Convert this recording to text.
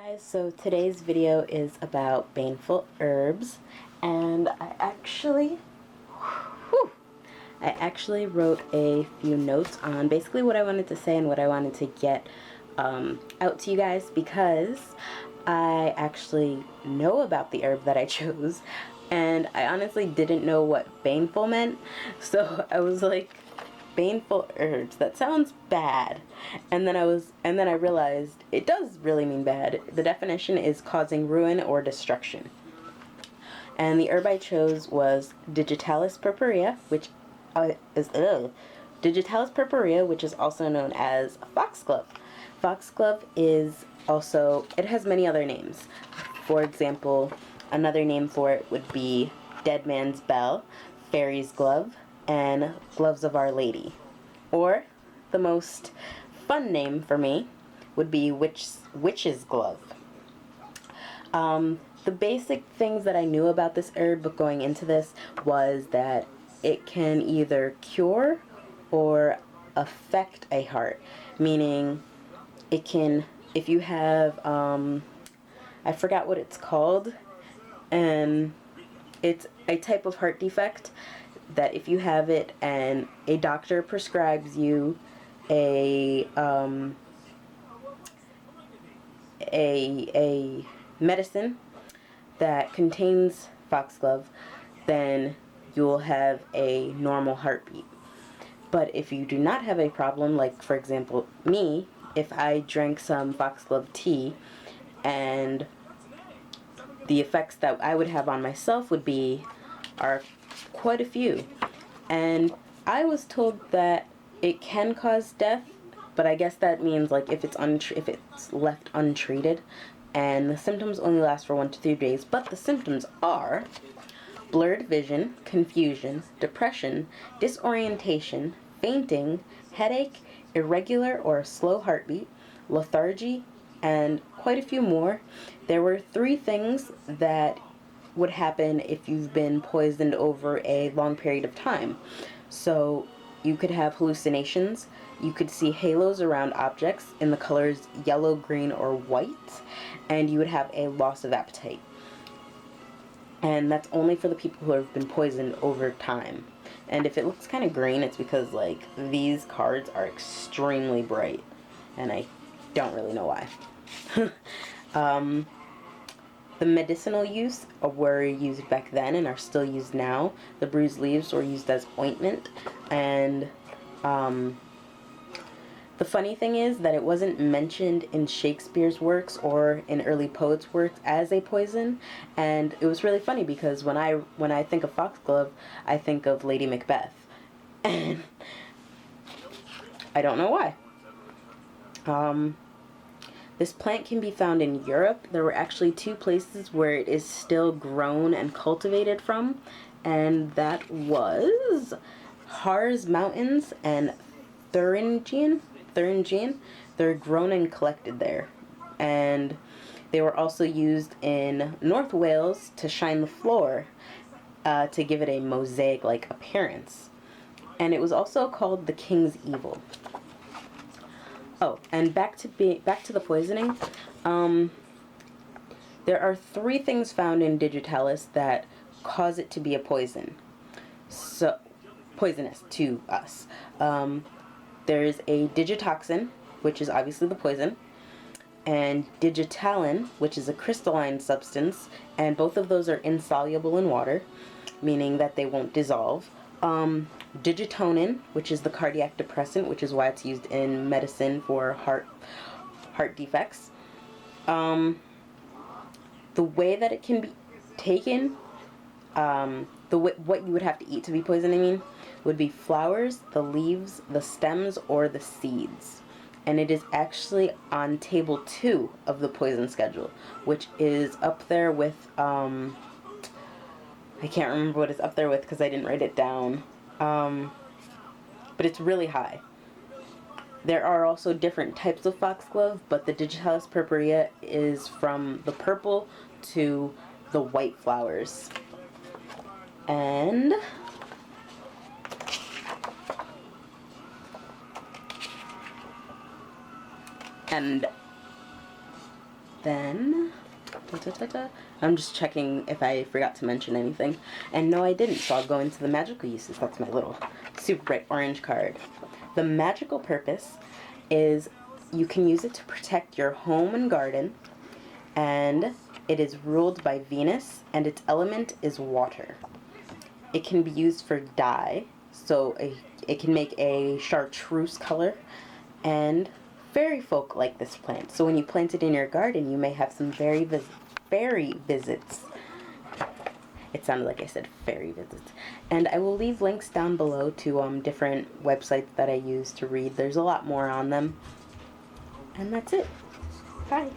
Guys, so today's video is about baneful herbs, and I actually wrote a few notes on basically what I wanted to say and what I wanted to get out to you guys, because I actually know about the herb that I chose, and I honestly didn't know what baneful meant, so I was like, baneful herbs, that sounds bad. And then I realized it does really mean bad. The definition is causing ruin or destruction. And the herb I chose was Digitalis Purpurea, which Digitalis Purpurea, which is also known as foxglove. Foxglove is also, it has many other names. For example, another name for it would be Dead Man's Bell, Fairy's Glove, and Gloves of Our Lady. Or the most fun name for me would be Witch's Glove. The basic things that I knew about this herb going into this was that it can either cure or affect a heart, meaning it can, if you have I forgot what it's called, and it's a type of heart defect that if you have it and a doctor prescribes you a medicine that contains foxglove, then you'll have a normal heartbeat. But if you do not have a problem, like for example me, if I drank some foxglove tea, and the effects that I would have on myself are quite a few. And I was told that it can cause death, but I guess that means like if it's left untreated, and the symptoms only last for 1 to 3 days. But the symptoms are blurred vision, confusion, depression, disorientation, fainting, headache, irregular or slow heartbeat, lethargy, and quite a few more. There were 3 things that would happen if you've been poisoned over a long period of time. So you could have hallucinations, you could see halos around objects in the colors yellow, green, or white, and you would have a loss of appetite. And that's only for the people who have been poisoned over time. And if it looks kind of green, it's because like these cards are extremely bright, and I don't really know why. The medicinal use were used back then and are still used now. The bruised leaves were used as ointment, and the funny thing is that it wasn't mentioned in Shakespeare's works or in early poets' works as a poison, and it was really funny because when I think of foxglove, I think of Lady Macbeth, and I don't know why. This plant can be found in Europe. There were actually 2 places where it is still grown and cultivated from, and that was Harz Mountains and Thuringian. They're grown and collected there. And they were also used in North Wales to shine the floor to give it a mosaic-like appearance. And it was also called the King's Evil. Oh, and back to the poisoning. There are 3 things found in Digitalis that cause it to be a poison. So, poisonous to us. There is a digitoxin, which is obviously the poison, and digitalin, which is a crystalline substance, and both of those are insoluble in water, meaning that they won't dissolve. Digitonin, which is the cardiac depressant, which is why it's used in medicine for heart defects. The way that it can be taken, what you would have to eat to be poisoned, I mean, would be flowers, the leaves, the stems, or the seeds. And it is actually on table 2 of the poison schedule, which is up there with, I can't remember what it's up there with because I didn't write it down. But it's really high. There are also different types of foxglove, but the Digitalis Purpurea is from the purple to the white flowers. And then, I'm just checking if I forgot to mention anything. And no, I didn't, so I'll go into the magical uses. That's my little super bright orange card. The magical purpose is you can use it to protect your home and garden, and it is ruled by Venus, and its element is water. It can be used for dye, so it can make a chartreuse color, and fairy folk like this plant. So when you plant it in your garden, you may have some fairy visits. It sounded like I said fairy visits. And I will leave links down below to different websites that I use to read. There's a lot more on them. And that's it. Bye.